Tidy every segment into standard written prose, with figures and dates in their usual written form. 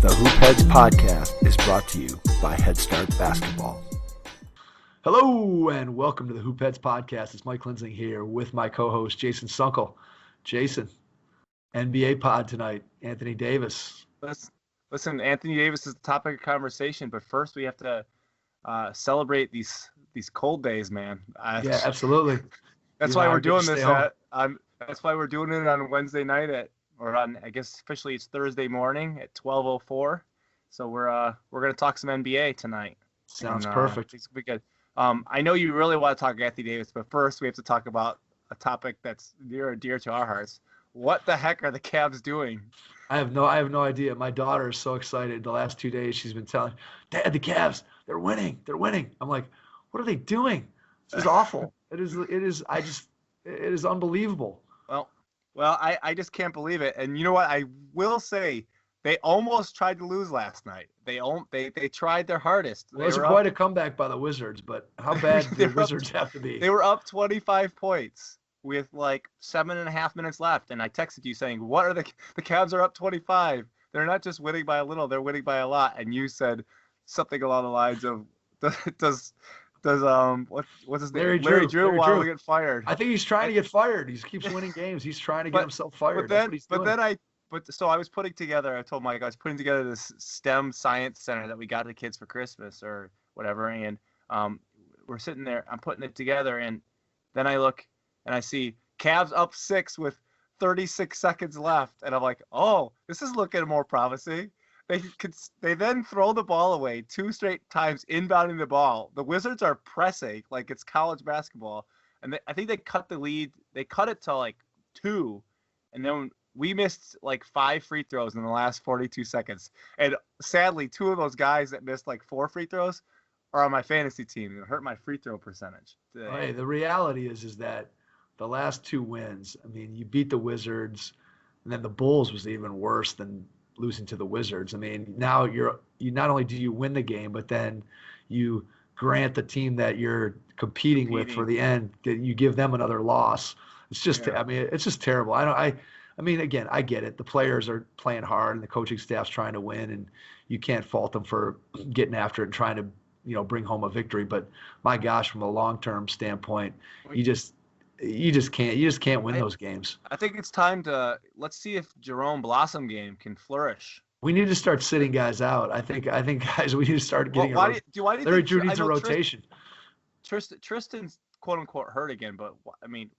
The Hoopheads podcast is brought to you by Head Start Basketball. Hello and welcome to the Hoopheads podcast. It's Mike Linsing here with my co-host Jason Sunkel. Jason, NBA pod tonight. Anthony Davis. Listen, Anthony Davis is the topic of conversation, but first we have to celebrate these cold days, man. Yeah, absolutely. That's why we're doing this. That's why we're doing it on Wednesday night I guess officially it's Thursday morning at 12:04. So we're gonna talk some NBA tonight. Sounds perfect. It's good. I know you really want to talk Anthony Davis, but first we have to talk about a topic that's near and dear to our hearts. What the heck are the Cavs doing? I have no idea. My daughter is so excited. The last 2 days she's been telling, Dad, the Cavs, they're winning. I'm like, what are they doing? This is awful. It is unbelievable. Well, I just can't believe it. And you know what? I will say they almost tried to lose last night. They tried their hardest. Well, it was quite a comeback by the Wizards, but how bad did the Wizards have to be? They were up 25 points with like 7.5 minutes left, and I texted you saying, "What are the Cavs are up 25? They're not just winning by a little; they're winning by a lot." And you said something along the lines of, "Does what's his name? Larry Drew want to get fired?" I think he's trying to get fired. He keeps winning games. He's trying to get himself fired. So I was putting together. I told Mike I was putting together this STEM science center that we got the kids for Christmas or whatever, and we're sitting there. I'm putting it together, and then I look and I see Cavs up 6 with 36 seconds left, and I'm like, oh, this is looking more promising. They then throw the ball away 2 straight times, inbounding the ball. The Wizards are pressing like it's college basketball, and I think they cut the lead. They cut it to like 2, and then we missed like 5 free throws in the last 42 seconds. And sadly, 2 of those guys that missed like 4 free throws are on my fantasy team. It hurt my free throw percentage today. Hey, the reality is that the last 2 wins, I mean, you beat the Wizards, and then the Bulls was even worse than losing to the Wizards. I mean, now you not only do you win the game, but then you grant the team that you're competing with for the end, that you give them another loss. It's just, I mean, it's just terrible. I mean, again, I get it. The players are playing hard, and the coaching staff's trying to win, and you can't fault them for getting after it and trying to, bring home a victory. But my gosh, from a long-term standpoint, you just can't win those games. I think it's time let's see if Jerome Blossom game can flourish. We need to start sitting guys out. I think guys, we need to start getting. Larry Drew needs a rotation. Tristan's quote unquote hurt again, but I mean,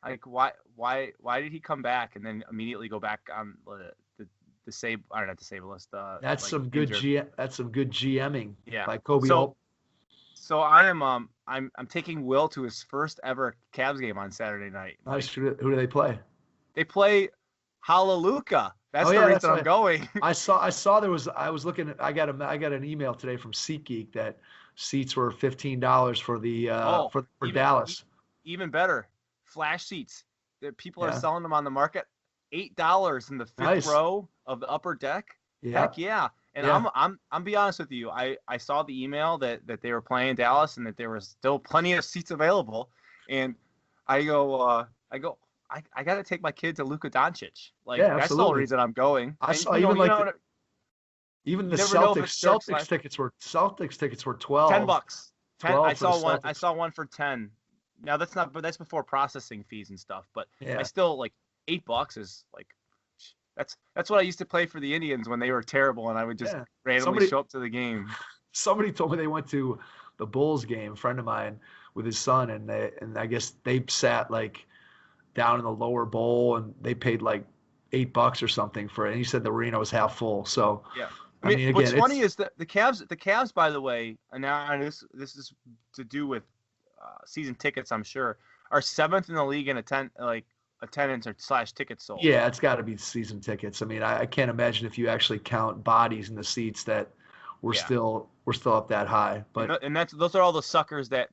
like why did he come back and then immediately go back on the disabled list? That's some good GMing. Yeah. By Kobe. So I'm taking Will to his first ever Cavs game on Saturday night. Nice. Who do they play? They play Hallelujah. That's the reason I'm going. I saw I got an email today from SeatGeek that seats were $15 for Dallas. Even better, flash seats. People are selling them on the market, $8 in the fifth row of the upper deck. Yeah. Heck yeah. And I'm be honest with you. I saw the email that they were playing Dallas and that there was still plenty of seats available. And I got to take my kid to Luka Doncic. That's the whole reason I'm going. I saw even the Celtics tickets were $12. $10. I saw one for 10. Now that's before processing fees and stuff. But I still like $8 is like. That's what I used to play for the Indians when they were terrible, and I would just randomly show up to the game. Somebody told me they went to the Bulls game, a friend of mine, with his son, and I guess they sat like down in the lower bowl, and they paid like $8 or something for it. And he said the arena was half full. So yeah, I mean again, what's funny is that the Cavs, by the way, and now this is to do with season tickets, I'm sure, are 7th in the league in attendance or / tickets sold. Yeah, it's got to be season tickets. I mean, I can't imagine if you actually count bodies in the seats that we're still up that high. But those are all the suckers that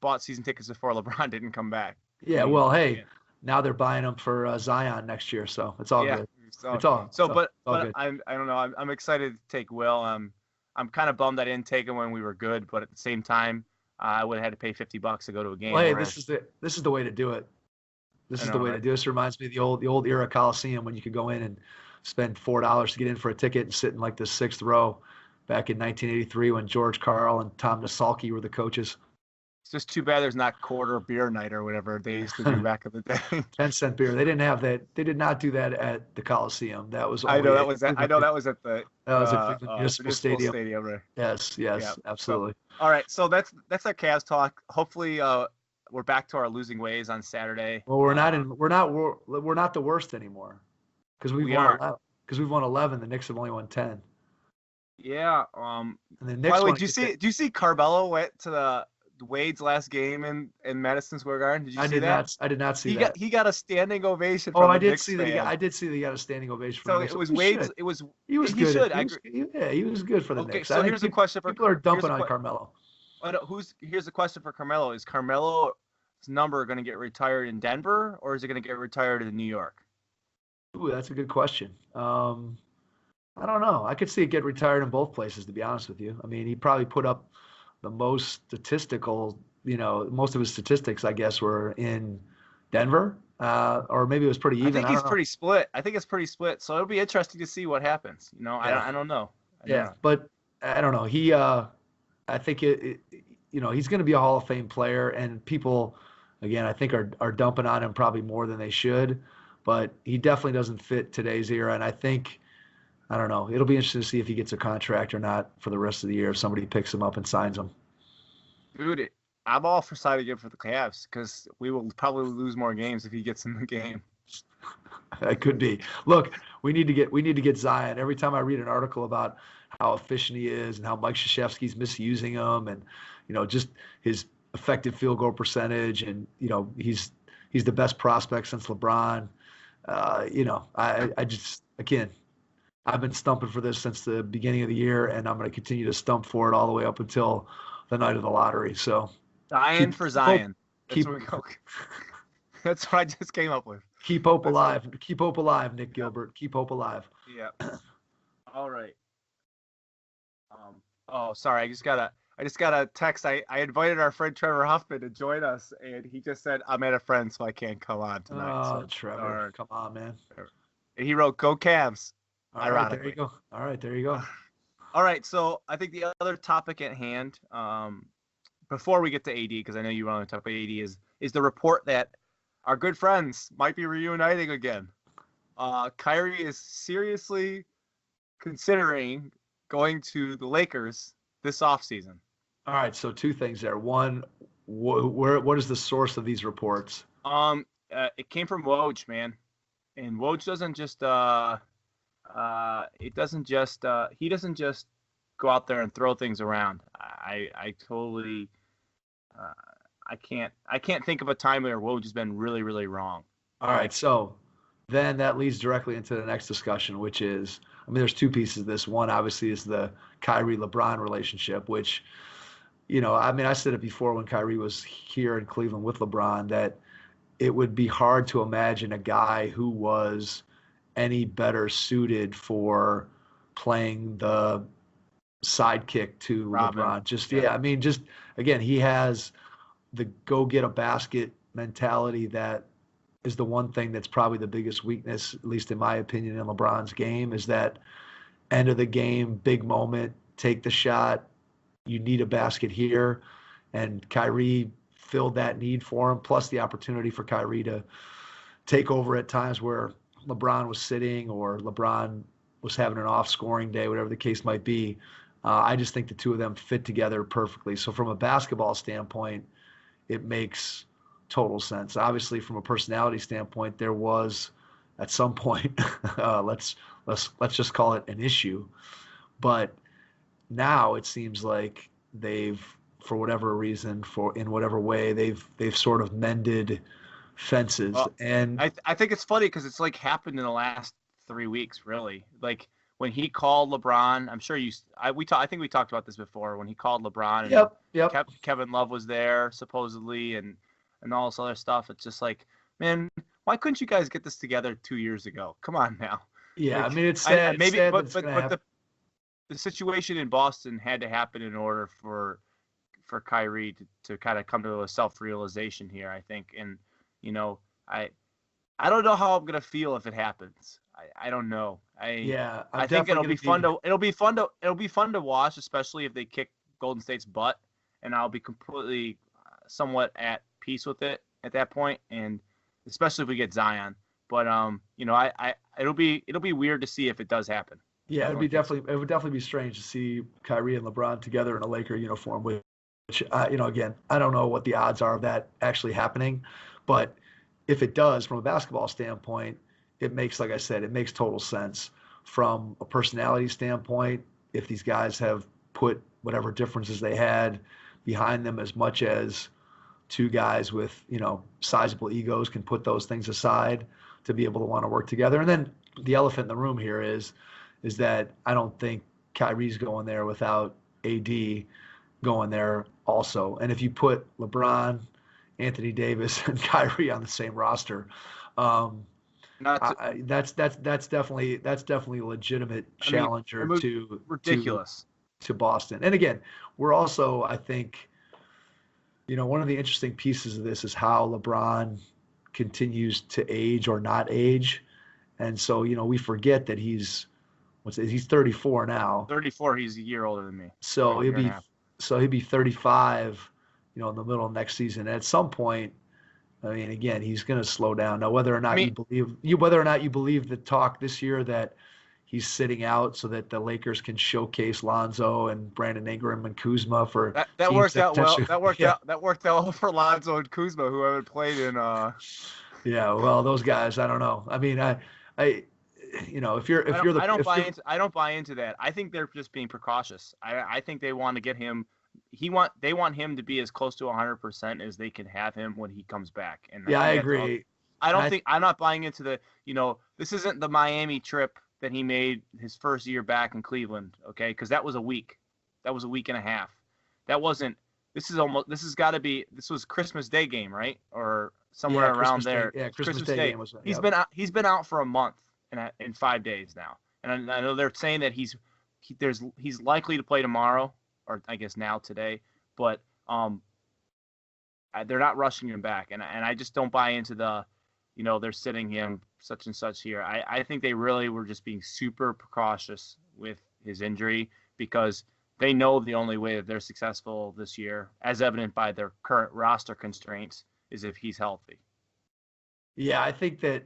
bought season tickets before LeBron didn't come back. Yeah, well, hey, now they're buying them for Zion next year, so it's all good. But I don't know. I'm excited to take Will. I'm kind of bummed I didn't take him when we were good, but at the same time, I would have had to pay $50 to go to a game. Well, hey, this is the way to do it. This is the way to do it. This reminds me of the old era Coliseum when you could go in and spend $4 to get in for a ticket and sit in like the 6th row back in 1983 when George Karl and Tom Nasalki were the coaches. It's just too bad there's not quarter beer night or whatever they used to do back in the day. 10-cent beer. They didn't have that. They did not do that at the Coliseum. That was only I know that was at the that was at Cleveland Municipal Stadium. Right? Yes, Yeah. absolutely. So, all right, so that's our Cavs talk. Hopefully, we're back to our losing ways on Saturday. Well, we're not the worst anymore because we've won 11. The Knicks have only won 10. Yeah. And the Knicks. By the way, do you see Carmelo went to the Wade's last game in Madison Square Garden? Did you see that? I did not see that. He got a standing ovation. Oh, from I the did Knicks see fan. that. I did see that he got a standing ovation. So it was Wade's. It was. He was he good. Should. He was good for the Knicks. So here's a question for people are dumping on Carmelo. Here's the question for Carmelo: is Carmelo's number going to get retired in Denver, or is it going to get retired in New York? Ooh, that's a good question. I don't know. I could see it get retired in both places, to be honest with you. I mean, he probably put up the most most of his statistics, I guess, were in Denver, or maybe it was pretty even. I think he's pretty split. I think it's pretty split. So it'll be interesting to see what happens. Yeah. I don't know. But I don't know. I think he's going to be a Hall of Fame player, and people, again, I think are dumping on him probably more than they should. But he definitely doesn't fit today's era, and I don't know. It'll be interesting to see if he gets a contract or not for the rest of the year if somebody picks him up and signs him. Dude, I'm all for signing him for the Cavs because we will probably lose more games if he gets in the game. That could be. Look, we need to get Zion. Every time I read an article about how efficient he is and how Mike Krzyzewski's misusing him, and just his effective field goal percentage, and he's the best prospect since LeBron. I just, again, I've been stumping for this since the beginning of the year, and I'm going to continue to stump for it all the way up until the night of the lottery. So Zion for Zion. That's where we go. That's what I just came up with. Keep hope alive. Keep hope alive, Nick Gilbert. Keep hope alive. Yeah. All right. Sorry. I just got a text. I invited our friend Trevor Huffman to join us, and he just said, I'm at a friend, so I can't come on tonight. Oh, Trevor. Come on, man. And he wrote, "Go Cavs." All right, there you go. All right, there you go. All right, so I think the other topic at hand, before we get to AD, because I know you want to talk about AD, is the report that our good friends might be reuniting again. Kyrie is seriously considering going to the Lakers this offseason. All right, so two things there. One, what is the source of these reports? It came from Woj, man, and Woj doesn't just he doesn't just go out there and throw things around. I totally I can't think of a time where Woj has been really, really wrong. All right, so then that leads directly into the next discussion, which is, there's two pieces of this. One, obviously, is the Kyrie-LeBron relationship, which, I said it before when Kyrie was here in Cleveland with LeBron, that it would be hard to imagine a guy who was any better suited for playing the sidekick to LeBron. Just again, he has the go get a basket mentality that is the one thing that's probably the biggest weakness, at least in my opinion, in LeBron's game, is that end of the game, big moment, take the shot, you need a basket here. And Kyrie filled that need for him, plus the opportunity for Kyrie to take over at times where LeBron was sitting or LeBron was having an off scoring day, whatever the case might be. I just think the two of them fit together perfectly. So from a basketball standpoint, it makes total sense. Obviously, from a personality standpoint, there was at some point, let's just call it an issue. But now it seems like they've, for whatever reason, in whatever way, they've sort of mended fences. Well, and I think it's funny because it's like happened in the last 3 weeks, really. Like when he called LeBron, I'm sure I think we talked about this before, when he called LeBron and yep. Kevin Love was there supposedly and all this other stuff. It's just like, man, why couldn't you guys get this together 2 years ago? Come on now. Yeah, like, it's sad. But the situation in Boston had to happen in order for Kyrie to kind of come to a self-realization here, I think. And, I don't know how I'm going to feel if it happens. I don't know. Yeah, I'm I think it'll definitely be fun to it'll be fun to watch, especially if they kick Golden State's butt, and I'll be completely somewhat at peace with it at that point, and especially if we get Zion. But it'll be weird to see if it does happen. Yeah, it would definitely be strange to see Kyrie and LeBron together in a Laker uniform. Which again, I don't know what the odds are of that actually happening, but if it does, from a basketball standpoint, it makes, like I said, it makes total sense. From a personality standpoint, if these guys have put whatever differences they had behind them, as much as two guys with sizable egos can put those things aside to be able to want to work together. And then the elephant in the room here is that I don't think Kyrie's going there without AD going there also. And if you put LeBron, Anthony Davis, and Kyrie on the same roster, that's definitely a legitimate challenger ridiculous to Boston. And again, we're also, I think, one of the interesting pieces of this is how LeBron continues to age or not age. And so, we forget that he's 34 now. 34, he's a year older than me. So he'd be 35, in the middle of next season. And at some point, I mean, again, he's going to slow down. Now, whether or not you believe the talk this year that he's sitting out so that the Lakers can showcase Lonzo and Brandon Ingram and Kuzma for that worked out well. That worked out well for Lonzo and Kuzma, who haven't played in. Yeah, well, those guys, I don't know. I mean, I don't buy into that. I think they're just being precautious. I think they want to get him. They want him to be as close to 100% as they can have him when he comes back. And yeah, I agree. I'm not buying into the. This isn't the Miami trip that he made his first year back in Cleveland. Okay, because that was a week. That was a week and a half. That wasn't. This was Christmas Day game, right? Or somewhere around there. Yeah, Christmas Day game was. He's been out for a month in 5 days now, and I know they're saying that he's likely to play tomorrow, or I guess now today, but they're not rushing him back, and I just don't buy into the, they're sitting him such and such here. I think they really were just being super precautious with his injury because they know the only way that they're successful this year, as evident by their current roster constraints, is if he's healthy. Yeah, I think that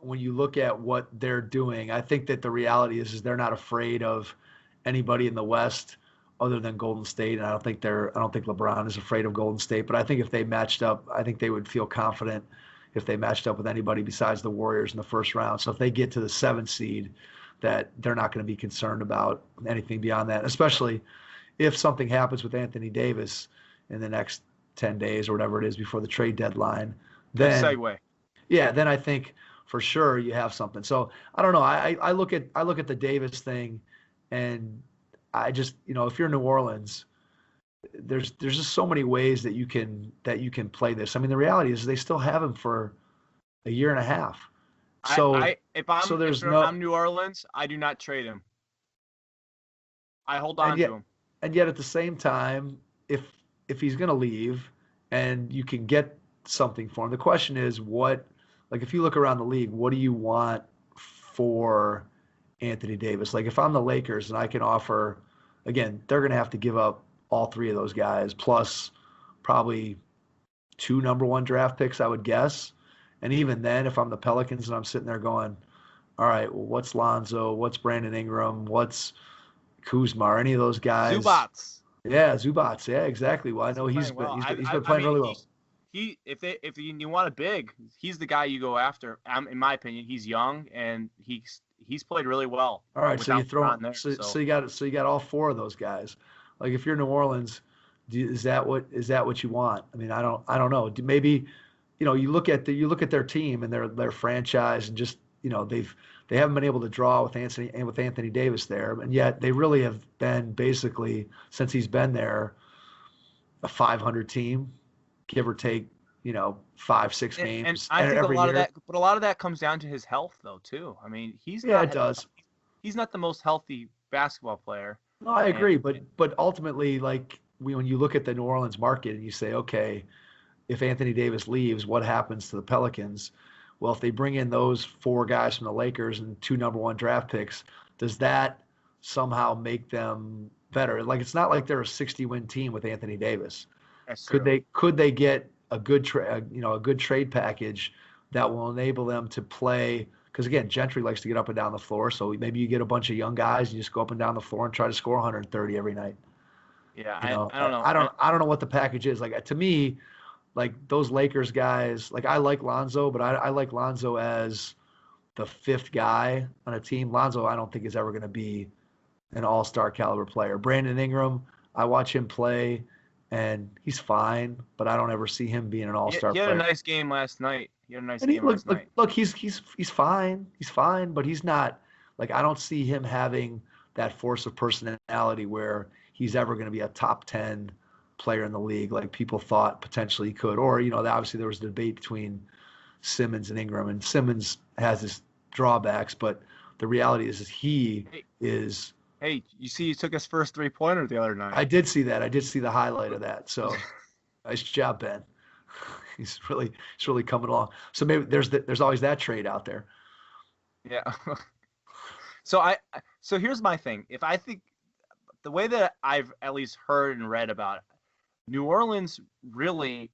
when you look at what they're doing, I think that the reality is they're not afraid of anybody in the West other than Golden State. And I don't think LeBron is afraid of Golden State, but I think if they matched up, I think they would feel confident if they matched up with anybody besides the Warriors in the first round. So if they get to the 7th seed, that they're not going to be concerned about anything beyond that, especially if something happens with Anthony Davis in the next 10 days or whatever it is before the trade deadline. Then segue. Yeah, then I think for sure you have something. So I don't know. I look at the Davis thing, and I just, if you're New Orleans, there's just so many ways that you can play this. I mean, the reality is they still have him for a year and a half. So if I'm New Orleans, I do not trade him. I hold on to him. And yet at the same time, if he's going to leave and you can get something for him, the question is if you look around the league, what do you want for Anthony Davis? Like if I'm the Lakers and I can offer, again, they're going to have to give up all 3 of those guys plus probably 2 number 1 draft picks, I would guess. And even then, if I'm the Pelicans and I'm sitting there going, all right, well, what's Lonzo? What's Brandon Ingram? What's Kuzma? Or any of those guys? Zubats. Yeah, Zubats. Yeah, exactly. Well, I know he's been playing really well. If you want a big, he's the guy you go after. In my opinion, he's young and he's played really well. All right, so you throw so you got all 4 of those guys. Like if you're New Orleans, is that what you want? I mean, I don't know. Maybe you look at their team and their franchise, and just they haven't been able to draw with Anthony Davis there, and yet they really have been basically, since he's been there, a 500 team, give or take, 5-6 games. And I think a lot of that comes down to his health, though, too. I mean, it does. He's not the most healthy basketball player. No, I agree, but ultimately, like when you look at the New Orleans market and you say, okay, if Anthony Davis leaves, what happens to the Pelicans? well, if they bring in those 4 guys from the Lakers and 2 number 1 draft picks, does that somehow make them better? Like, it's not like they're a 60-win team with Anthony Davis. That's Could true. they get a good a good trade package that will enable them to play? Because again, Gentry likes to get up and down the floor, so maybe you get a bunch of young guys, you just go up and down the floor and try to score 130 every night. Yeah, You know, I don't know. I don't know what the package is. Like, to me, like those Lakers guys, like I like Lonzo, but I like Lonzo as the 5th guy on a team. Lonzo, I don't think is ever going to be an all-star caliber player. Brandon Ingram, I watch him play, and he's fine, but I don't ever see him being an all-star He had a player. nice game last night. And he's fine. He's fine, but he's not like, I don't see him having that force of personality where he's ever going to be a top 10 player in the league like people thought potentially he could. Or, obviously there was a debate between Simmons and Ingram, and Simmons has his drawbacks, but the reality is he is. Hey, you see, he took his first 3-pointer the other night. I did see that. I did see the highlight of that. So nice job, Ben. He's really coming along. So maybe there's always that trade out there. Yeah. So here's my thing. If I think the way that I've at least heard and read about it, New Orleans really,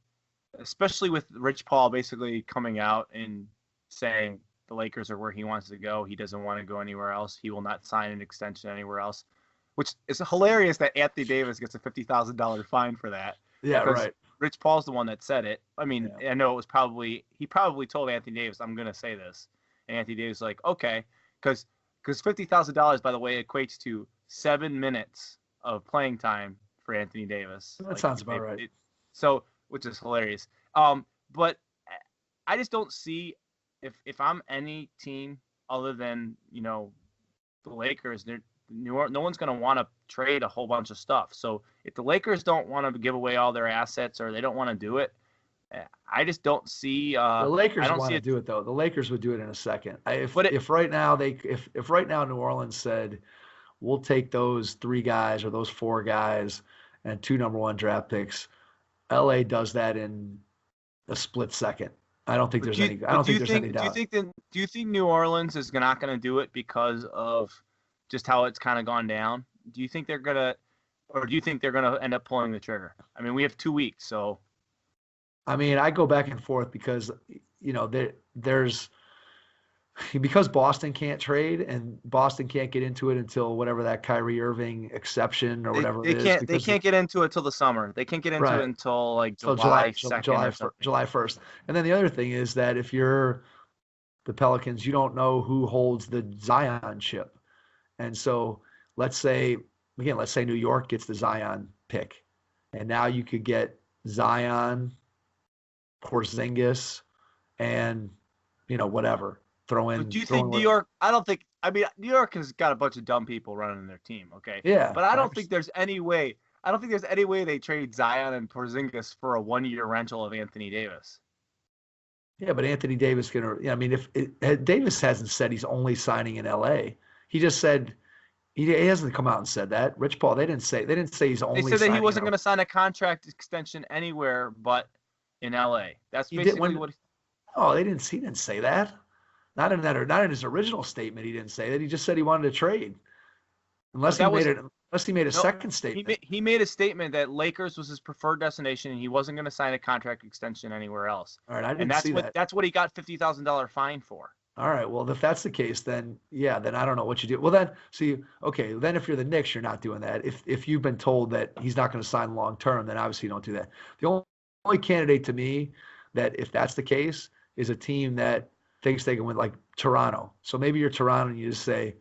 especially with Rich Paul basically coming out and saying the Lakers are where he wants to go. He doesn't want to go anywhere else. He will not sign an extension anywhere else, which is hilarious that Anthony Davis gets a $50,000 fine for that. Yeah, right. Rich Paul's the one that said it. I mean, yeah. I know it was he probably told Anthony Davis, I'm going to say this. And Anthony Davis was like, okay, because $50,000, by the way, equates to 7 minutes of playing time for Anthony Davis. That sounds about right. So, which is hilarious. But I just don't see if I'm any team other than, the Lakers, no one's going to want to trade a whole bunch of stuff. So if the Lakers don't want to give away all their assets or they don't want to do it, I just don't see. The Lakers want to do it though. The Lakers would do it in a second. If right now New Orleans said, we'll take those 3 guys or those 4 guys and 2 number 1 draft picks, LA does that in a split second. I don't think there's any doubt. Do you think New Orleans is not going to do it because of just how it's kind of gone down? Do you think they're gonna end up pulling the trigger? I mean, we have 2 weeks, so. I mean, I go back and forth because because Boston can't trade and Boston can't get into it until whatever that Kyrie Irving exception or whatever it is. They can't get into it till the summer. They can't get into it until like July 2nd. July 1st. And then the other thing is that if you're the Pelicans, you don't know who holds the Zion chip. And so let's say New York gets the Zion pick. And now you could get Zion, Porzingis, and whatever. Do you think New York? New York has got a bunch of dumb people running their team. Okay. Yeah. But I don't think there's any way. I don't think there's any way they trade Zion and Porzingis for a 1-year rental of Anthony Davis. Yeah, but Anthony Davis if Davis hasn't said he's only signing in L.A. He just said he hasn't come out and said that. Rich Paul, they didn't say he's only. They said that he wasn't going to sign a contract extension anywhere but in L.A. That's basically what. Oh, he didn't say that. Not in his original statement. He didn't say that. He just said he wanted to trade. Unless he made a second statement. He made a statement that Lakers was his preferred destination and he wasn't going to sign a contract extension anywhere else. All right, I didn't see that. That's what he got $50,000 fine for. All right, well, if that's the case, then I don't know what you do. Well, then then if you're the Knicks, you're not doing that. If you've been told that he's not going to sign long term, then obviously you don't do that. The only candidate to me that if that's the case is a team that thinks they can win, like Toronto. So maybe you're Toronto and you just say,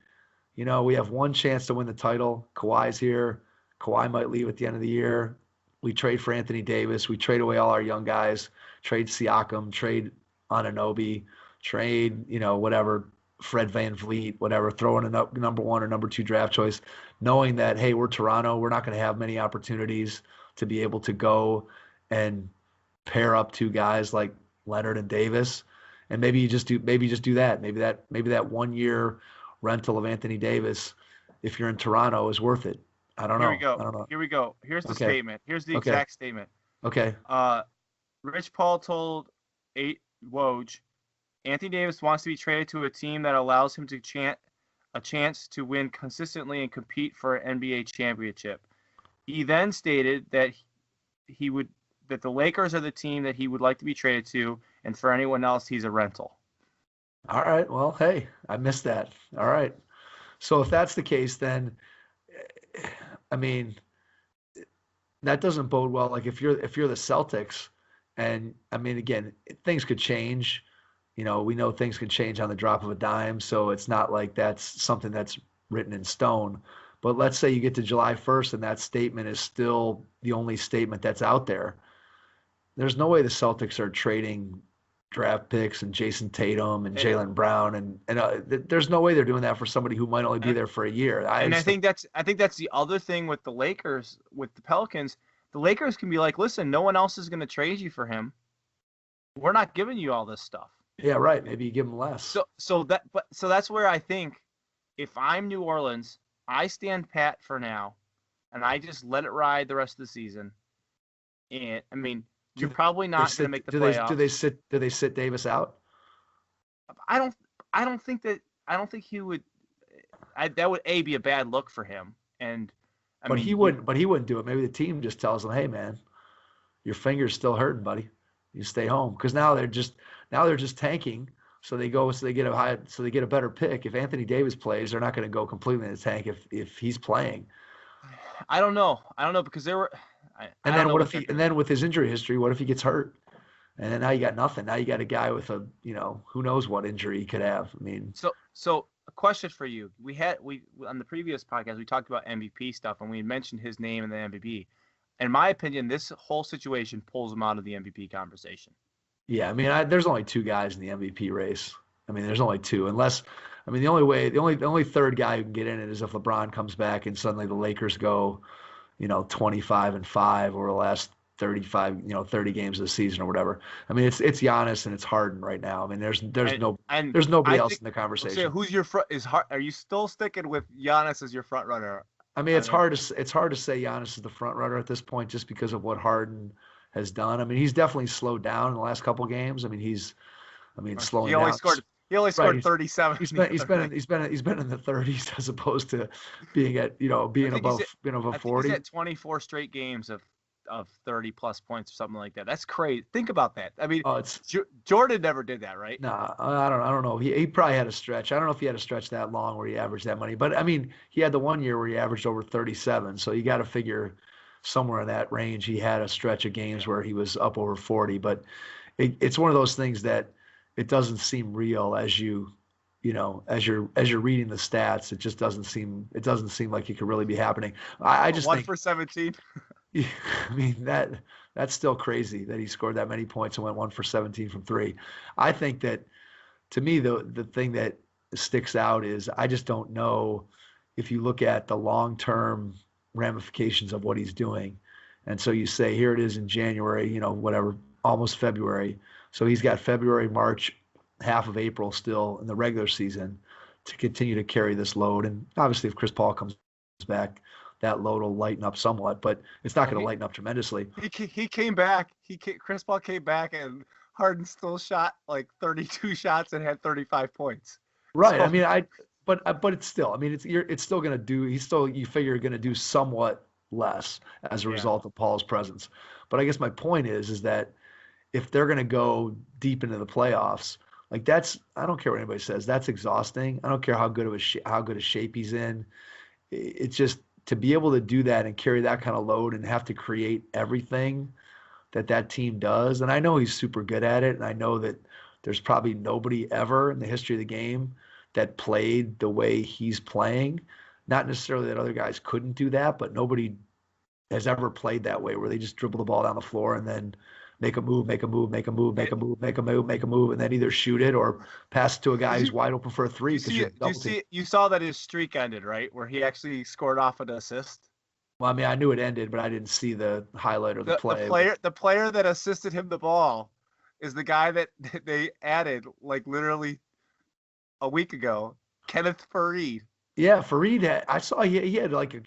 we have one chance to win the title. Kawhi's here. Kawhi might leave at the end of the year. We trade for Anthony Davis. We trade away all our young guys. Trade Siakam. Trade Anunoby. Trade, whatever, Fred VanVleet, whatever. Throw in a number 1 or number 2 draft choice, knowing that, hey, we're Toronto. We're not going to have many opportunities to be able to go and pair up 2 guys like Leonard and Davis. And maybe you just do that. Maybe that 1-year rental of Anthony Davis, if you're in Toronto, is worth it. I don't know. Here we go. Here's the statement. Here's the exact statement. Okay. Rich Paul told Woj, Anthony Davis wants to be traded to a team that allows him a chance to win consistently and compete for an NBA championship. He then stated that that the Lakers are the team that he would like to be traded to, and for anyone else, he's a rental. All right. Well, hey, I missed that. All right. So if that's the case, then I mean, that doesn't bode well. Like if you're the Celtics, and I mean, again, things could change. You know, we know things can change on the drop of a dime, so it's not like that's something that's written in stone. But let's say you get to July 1st and that statement is still the only statement that's out there. There's no way the Celtics are trading draft picks and Jason Tatum and Jaylen Brown, and there's no way they're doing that for somebody who might only be there for a year. I think that's the other thing with the Lakers, with the Pelicans. The Lakers can be like, listen, no one else is going to trade you for him. We're not giving you all this stuff. Yeah, right. Maybe you give them less. So that's where I think if I'm New Orleans, I stand pat for now, and I just let it ride the rest of the season. And I mean, you're probably not going to make the playoffs. Do they sit Davis out? I don't think he would. That would be a bad look for him. And I mean, he wouldn't do it. Maybe the team just tells him, "Hey, man, your finger's still hurting, buddy. You stay home." Because now they're just tanking. So they get a better pick. If Anthony Davis plays, they're not going to go completely in the tank if he's playing. I don't know because there were. And then with his injury history, what if he gets hurt? And then now you got nothing. Now you got a guy with a, who knows what injury he could have. I mean, so a question for you. We on the previous podcast, we talked about MVP stuff and we mentioned his name in the MVP. In my opinion, this whole situation pulls him out of the MVP conversation. Yeah. I mean, there's only two guys in the MVP race. I mean, there's only two, the only third guy who can get in it is if LeBron comes back and suddenly the Lakers go, 25-5 over the last 30 games of the season or whatever. I mean, it's Giannis and it's Harden right now. I mean, there's nobody else in the conversation. So who's your are you still sticking with Giannis as your front runner? I mean, it's hard to say Giannis is the front runner at this point just because of what Harden has done. I mean, he's definitely slowed down in the last couple of games. I mean, slowing down. He only scored 37. He's been in the 30s as opposed to being at being above 40. He's at 24 straight games of 30 plus points or something like that. That's crazy. Think about that. I mean, Jordan never did that, right? Nah, I don't know. He probably had a stretch. I don't know if he had a stretch that long where he averaged that money. But I mean, he had the one year where he averaged over 37. So you got to figure somewhere in that range he had a stretch of games where he was up over 40. But it's one of those things that it doesn't seem real as you're reading the stats. It just doesn't seem like it could really be happening. I just think 1 for 17. I mean, that's still crazy that he scored that many points and went 1 for 17 from three. I think that, to me, the thing that sticks out is I just don't know if you look at the long-term ramifications of what he's doing. And so you say, here it is in January, almost February. So he's got February, March, half of April still in the regular season to continue to carry this load. And obviously if Chris Paul comes back, that load will lighten up somewhat, but it's not going to lighten up tremendously. He came back. Chris Paul came back, and Harden still shot like 32 shots and had 35 points. Right. So, I mean, but it's still. I mean, it's still going to do. You figure going to do somewhat less as a result of Paul's presence. But I guess my point is that if they're going to go deep into the playoffs, like I don't care what anybody says, that's exhausting. I don't care how good a shape he's in. It's just, to be able to do that and carry that kind of load and have to create everything that team does. And I know he's super good at it. And I know that there's probably nobody ever in the history of the game that played the way he's playing. Not necessarily that other guys couldn't do that, but nobody has ever played that way where they just dribble the ball down the floor and then make a move, and then either shoot it or pass it to a guy who's wide open for a three. You saw that his streak ended, right? Where he actually scored off an assist. Well, I mean, I knew it ended, but I didn't see the highlight or the play. The player that assisted him the ball is the guy that they added like literally a week ago, Kenneth Faried. Yeah, Faried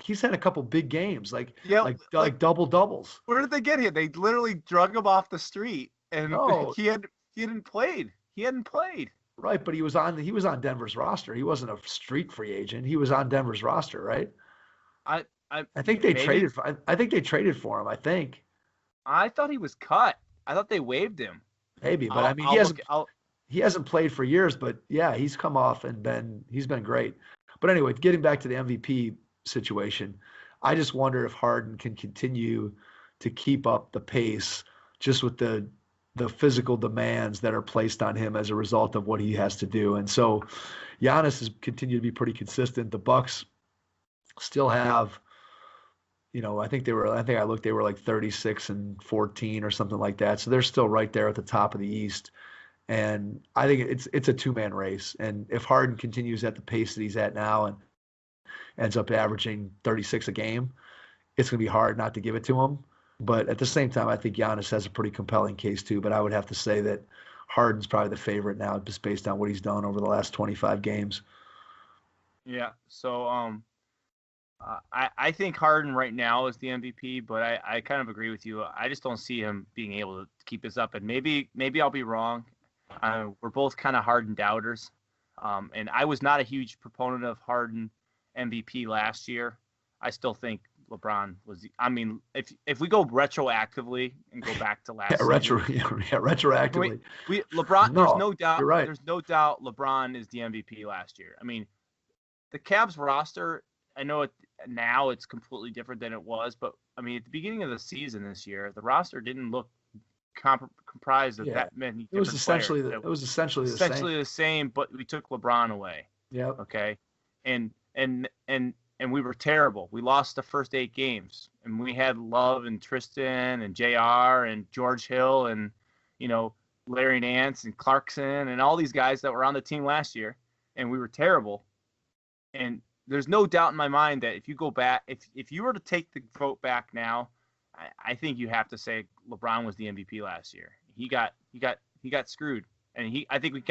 he's had a couple big games, like double doubles. Where did they get him? They literally drug him off the street, and he hadn't played. He hadn't played. Right, but he was on Denver's roster. He wasn't a street free agent. He was on Denver's roster, right? I I I think they maybe traded for. I think they traded for him. I think I thought he was cut. I thought they waived him. maybe, but I mean I'll look. I'll he hasn't played for years. But yeah, he's come off and he's been great. But anyway, getting back to the MVP situation, I just wonder if Harden can continue to keep up the pace just with the physical demands that are placed on him as a result of what he has to do. And so Giannis has continued to be pretty consistent. The Bucks still have, I think I looked, they were like 36-14 or something like that. So they're still right there at the top of the East. And I think it's a two-man race. And if Harden continues at the pace that he's at now and ends up averaging 36 a game, it's going to be hard not to give it to him. But at the same time, I think Giannis has a pretty compelling case too. But I would have to say that Harden's probably the favorite now, just based on what he's done over the last 25 games. Yeah. So I think Harden right now is the MVP, but I kind of agree with you. I just don't see him being able to keep this up. And maybe I'll be wrong. We're both kind of Harden doubters. And I was not a huge proponent of Harden MVP last year. I still think LeBron was. I mean, if we go retroactively and go back to last season, retroactively. LeBron. No, there's no doubt. you're right. There's no doubt LeBron is the MVP last year. I mean, the Cavs roster. I know now it's completely different than it was, but I mean, at the beginning of the season this year, the roster didn't look comprised of that many. It was essentially the same, but we took LeBron away. Yeah. Okay, and we were terrible. We lost the first 8 games, and we had Love and Tristan and JR and George Hill and Larry Nance and Clarkson and all these guys that were on the team last year, and we were terrible. And there's no doubt in my mind that if you go back, if you were to take the vote back now, I think you have to say LeBron was the MVP last year. He got screwed, and I think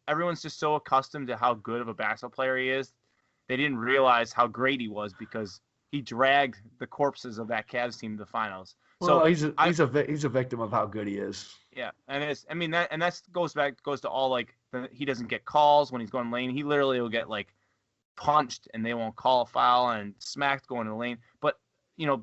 everyone's just so accustomed to how good of a basketball player he is. They didn't realize how great he was because he dragged the corpses of that Cavs team to the finals. Well, he's a victim of how good he is. Yeah, and that goes to all he doesn't get calls when he's going lane. He literally will get punched and they won't call a foul and smacked going to the lane. But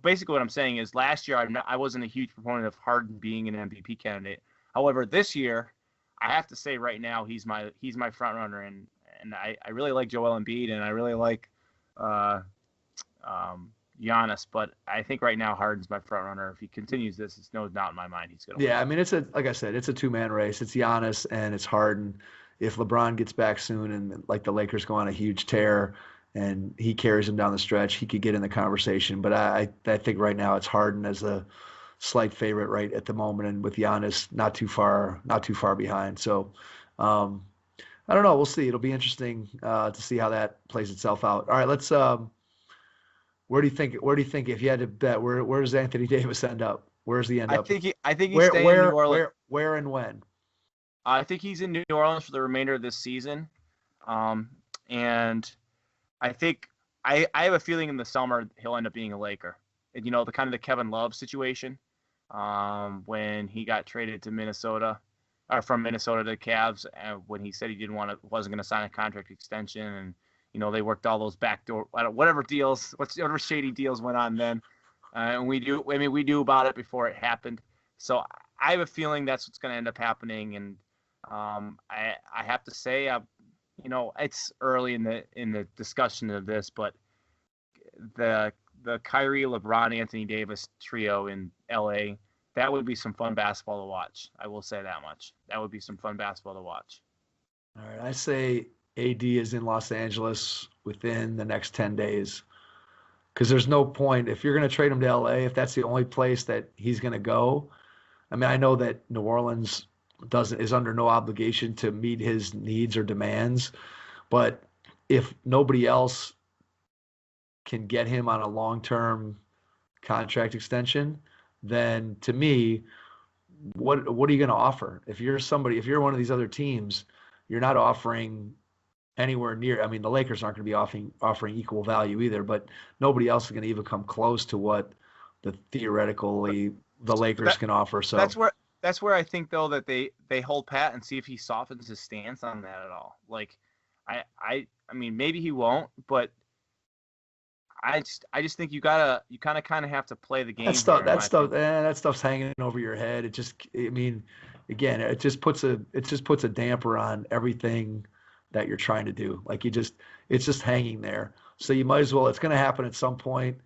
basically what I'm saying is last year I wasn't a huge proponent of Harden being an MVP candidate. However, this year I have to say right now he's my front runner, and I really like Joel Embiid and I really like Giannis, but I think right now Harden's my front runner. If he continues this, it's no doubt in my mind he's going to win. Yeah, I mean like I said, it's a two-man race. It's Giannis and it's Harden. If LeBron gets back soon and the Lakers go on a huge tear and he carries them down the stretch, he could get in the conversation. But I think right now it's Harden as a slight favorite right at the moment, and with Giannis not too far behind. So I don't know. We'll see. It'll be interesting to see how that plays itself out. All right, let's. Where do you think if you had to bet, where does Anthony Davis end up? Where does he end up? I think he's staying in New Orleans. Where and when? I think he's in New Orleans for the remainder of this season, and I think I have a feeling in the summer he'll end up being a Laker. And, the kind of the Kevin Love situation when he got traded to Minnesota. Or from Minnesota to the Cavs, when he said he wasn't going to sign a contract extension, and they worked all those backdoor whatever shady deals went on then, and we knew about it before it happened. So I have a feeling that's what's going to end up happening, and I have to say, it's early in the discussion of this, but the Kyrie, LeBron, Anthony Davis trio in LA. That would be some fun basketball to watch. I will say that much. That would be some fun basketball to watch. All right. I say AD is in Los Angeles within the next 10 days. Because there's no point. If you're going to trade him to LA, if that's the only place that he's going to go. I mean, I know that New Orleans is under no obligation to meet his needs or demands. But if nobody else can get him on a long-term contract extension, then to me, what are you going to offer? If you're one of these other teams, you're not offering anywhere near. I mean, the Lakers aren't going to be offering equal value either, but nobody else is going to even come close to what theoretically the Lakers can offer. So that's where I think though that they hold pat and see if he softens his stance on that at all. Like, I mean maybe he won't, but I just think you kind of have to play the game here. That stuff's hanging over your head. I mean, again, it just puts a damper on everything that you're trying to do. Like it's just hanging there. So you might as well. It's going to happen at some point.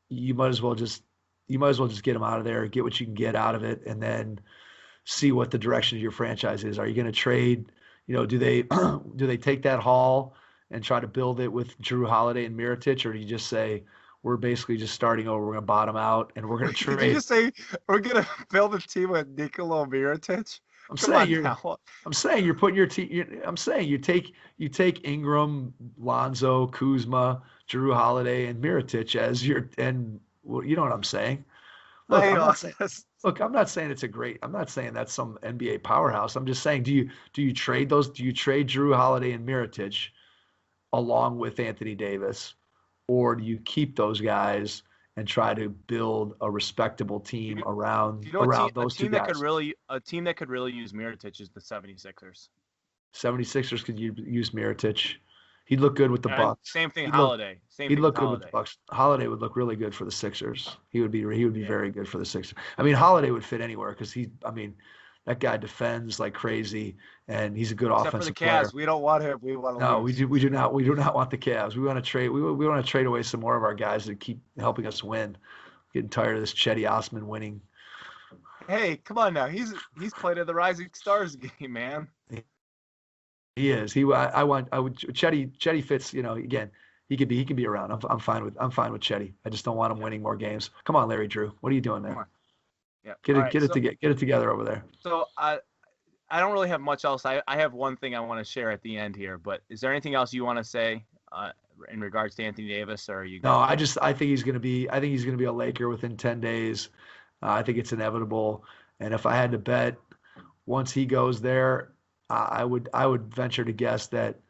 You might as well just get him out of there, get what you can get out of it, and then see what the direction of your franchise is. Are you going to trade? Do they do they take that haul and try to build it with Drew Holiday and Mirotic, or do you just say we're basically just starting over, we're going to bottom out, and we're going to trade? Did you just say we're going to build a team with Nikola Mirotic? I'm saying you're putting your team. I'm saying you take Ingram, Lonzo, Kuzma, Drew Holiday, and Mirotic as your, and well, you know what I'm saying. Look, I'm not saying it's a great. I'm not saying that's some NBA powerhouse. I'm just saying, do you trade those? Do you trade Drew Holiday and Mirotic along with Anthony Davis, or do you keep those guys and try to build a respectable team around those two guys? A team that could really use Mirotic is the 76ers. 76ers could use Mirotic. He'd look good with the Bucks. Same thing, Holiday. He'd look good with the Bucks. Holiday would look really good for the Sixers. He would be very good for the Sixers. I mean, Holiday would fit anywhere because that guy defends like crazy, and he's a good offensive player. Except for the Cavs, we don't want him. We want to. No, we do not want the Cavs. We want to trade. We want to trade away some more of our guys that keep helping us win. I'm getting tired of this Chetty Osman winning. Hey, come on now. He's played at the Rising Stars game, man. He is. Chetty fits. Again, he could be around. I'm fine with Chetty. I just don't want him winning more games. Come on, Larry Drew. What are you doing there? Yeah. Get it together over there. So I don't really have much else. I have one thing I want to share at the end here, but is there anything else you want to say in regards to Anthony Davis, or are you? No, I think he's going to be a Laker within 10 days. I think it's inevitable. And if I had to bet, once he goes there, I would venture to guess that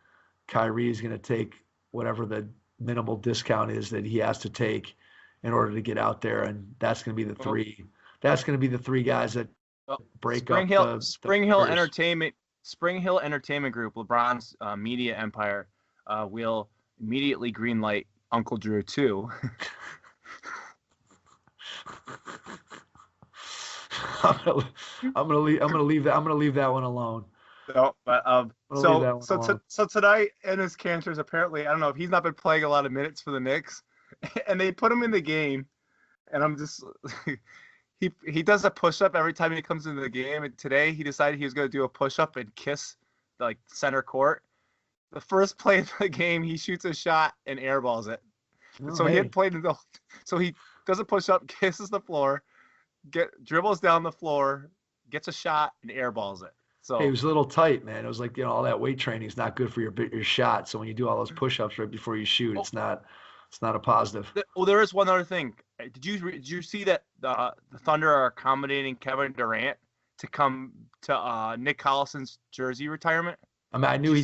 Kyrie is going to take whatever the minimal discount is that he has to take in order to get out there, and that's going to be the three. That's going to be the three guys that break up Spring Hill Entertainment Group, LeBron's media empire, will immediately greenlight Uncle Drew 2. I'm gonna leave that one alone. No, but so tonight Enes Kanter's apparently, I don't know if he's not been playing a lot of minutes for the Knicks, and they put him in the game, and I'm just he does a push-up every time he comes into the game, and today he decided he was going to do a push-up and kiss like center court. The first play of the game, he shoots a shot and airballs it. So he does a push-up, kisses the floor, dribbles down the floor, gets a shot and airballs it. So he was a little tight, man. It was like, all that weight training is not good for your shot. So when you do all those push-ups right before you shoot, it's not a positive. Well, there is one other thing. Did you see that the Thunder are accommodating Kevin Durant to come to Nick Collison's jersey retirement? I mean, I knew he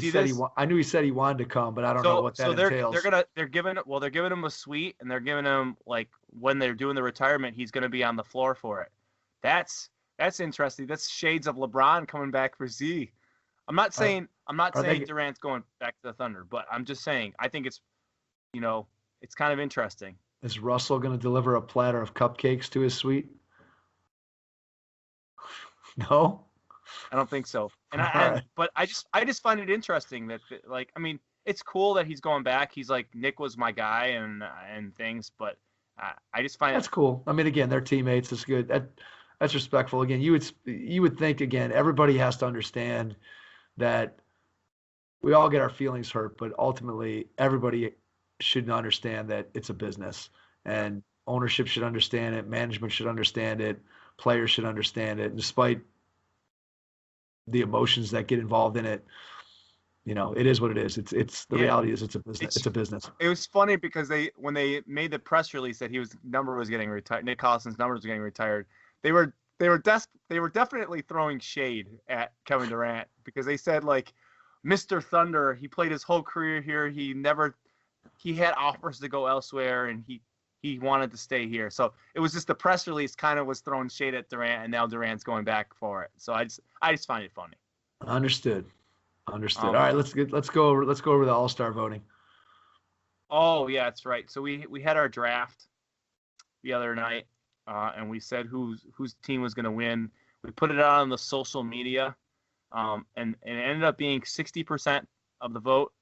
said he wanted to come, but I don't know what that entails. They're giving him a suite, and they're giving him, like, when they're doing the retirement, he's going to be on the floor for it. That's interesting. That's shades of LeBron coming back for Z. I'm not saying Durant's going back to the Thunder, but I'm just saying I think it's it's kind of interesting. Is Russell going to deliver a platter of cupcakes to his suite? No, I don't think so. But I just find it interesting that, like, I mean, it's cool that he's going back. He's like, Nick was my guy and things, but I just find that's cool. I mean, again, they're teammates. It's good. That's respectful. Again, you would think, again, everybody has to understand that we all get our feelings hurt, but ultimately everybody should understand that it's a business, and ownership should understand it, management should understand it, players should understand it. And despite the emotions that get involved in it, it is what it is. It's the reality is it's a business. It's a business. It was funny because when they made the press release that his number was getting retired, Nick Collison's number was getting retired, they were definitely throwing shade at Kevin Durant, because they said, like, Mr. Thunder, he played his whole career here. He had offers to go elsewhere, and he he wanted to stay here. So it was just the press release kind of was throwing shade at Durant, and now Durant's going back for it. So I just find it funny. Understood. All right, let's go over the All-Star voting. Oh yeah, that's right. So we had our draft the other night, and we said whose team was going to win. We put it out on the social media, and it ended up being 60% of the vote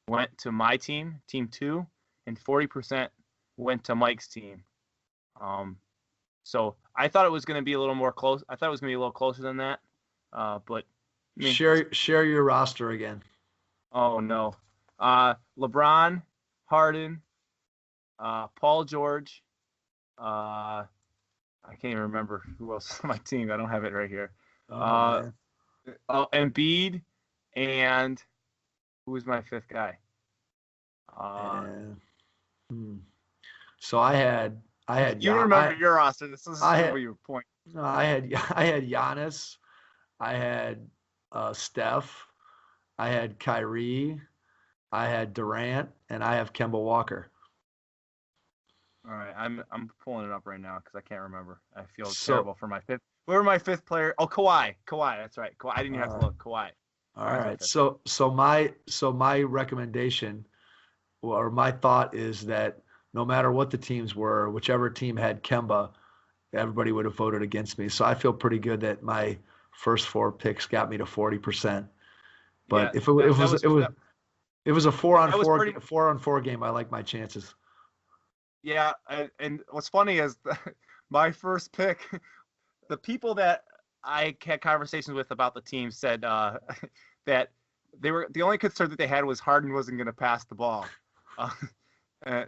went to my team, Team 2, and 40% went to Mike's team. So I thought it was going to be a little more close. I thought it was going to be a little closer than that, but I mean, share your roster again. Oh no, LeBron, Harden, Paul George. I can't even remember who else is on my team. I don't have it right here. Embiid, and who was my fifth guy? So I had. You remember your roster? This is your point. No, I had Giannis. I had Steph. I had Kyrie. I had Durant, and I have Kemba Walker. All right, I'm pulling it up right now because I can't remember. I feel terrible for my fifth. Where my fifth player? Oh, Kawhi. That's right. Kawhi. I didn't even have to look. Kawhi. All right. So my recommendation, or my thought is that no matter what the teams were, whichever team had Kemba, everybody would have voted against me. So I feel pretty good that my first 4 picks got me to 40%. But if it was a 4-on-4 game, I like my chances. Yeah, and what's funny is my first pick, the people that I had conversations with about the team said that they were the only concern that they had was Harden wasn't going to pass the ball.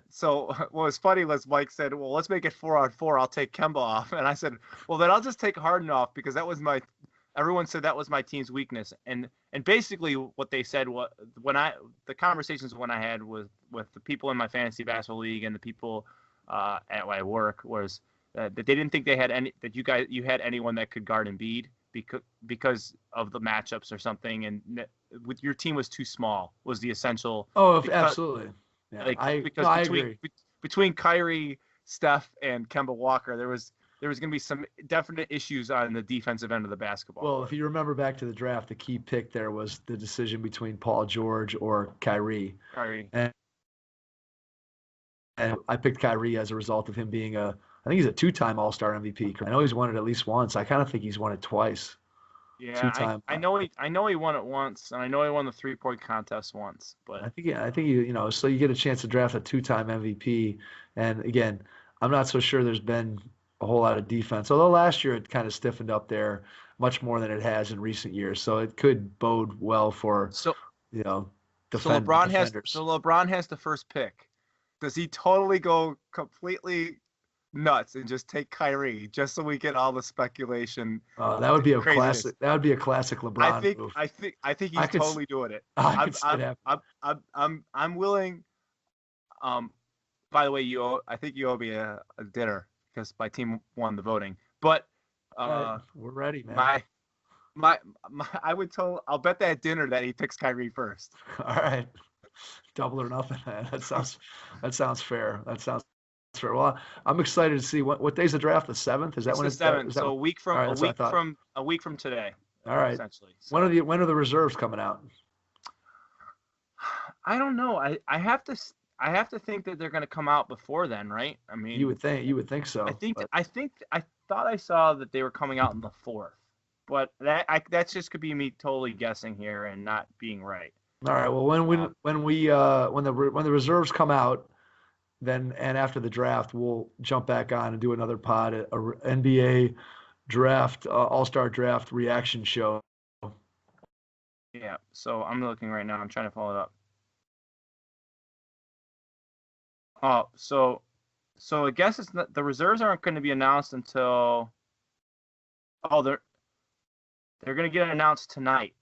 So what was funny was Mike said, "Well, let's make it 4-on-4. I'll take Kemba off," and I said, "Well, then I'll just take Harden off because that was my." Everyone said that was my team's weakness, and basically what they said the conversations when I had with the people in my fantasy basketball league and the people at my work was that they didn't think they had you had anyone that could guard Embiid because of the matchups or something, and with your team was too small was the essential. Absolutely. Yeah, I agree. Between Kyrie, Steph, and Kemba Walker, there was going to be some definite issues on the defensive end of the basketball. Well, if you remember back to the draft, the key pick there was the decision between Paul George or Kyrie. And I picked Kyrie as a result of him being I think he's a 2-time All-Star MVP. I know he's won it at least once. I kind of think he's won it twice. Yeah, I know he won it once, and I know he won the 3-point contest once. But I think so you get a chance to draft a 2-time MVP, and again, I'm not so sure there's been a whole lot of defense. Although last year it kind of stiffened up there much more than it has in recent years, so it could bode well for defenders. So LeBron has the first pick. Does he totally go completely nuts and just take Kyrie just so we get all the speculation? That would be a classic. That would be a classic LeBron move. I think he's totally doing it. I'm willing. By the way, I think you owe me a dinner because my team won the voting. But we're ready, man. I'll bet that dinner that he picks Kyrie first. All right. Double or nothing. That sounds fair. Well, I'm excited to see what day's the draft. The 7th? Is that when it's the 7th? So a week from today. All right. Essentially. So. When are the reserves coming out? I don't know. I have to think that they're going to come out before then, right? I mean, you would think so. I thought I saw that they were coming out on the 4th, but that just could be me totally guessing here and not being right. All right. Well, when the reserves come out, then and after the draft, we'll jump back on and do another pod, a NBA draft, All-Star draft reaction show. Yeah. So I'm looking right now. I'm trying to follow it up. Oh, so I guess it's not, the reserves aren't going to be announced until. Oh, they're going to get announced tonight.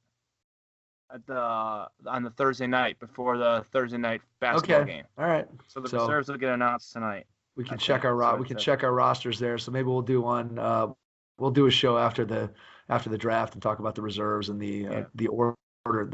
On the Thursday night before the Thursday night basketball game. All right. So the reserves will get announced tonight. We can check our rosters there. So maybe we'll do one. We'll do a show after the draft and talk about the reserves and the order of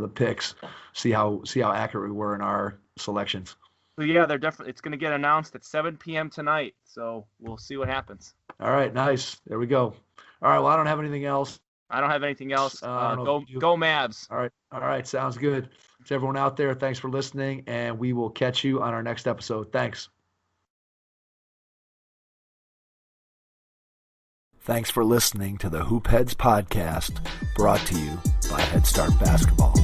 the picks. See how accurate we were in our selections. So yeah, they're definitely. It's going to get announced at 7 p.m. tonight. So we'll see what happens. All right, nice. There we go. All right. Well, I don't have anything else. I don't have anything else. Go Mavs. All right. Sounds good. To everyone out there, thanks for listening, and we will catch you on our next episode. Thanks. Thanks for listening to the Hoop Heads podcast, brought to you by Head Start Basketball.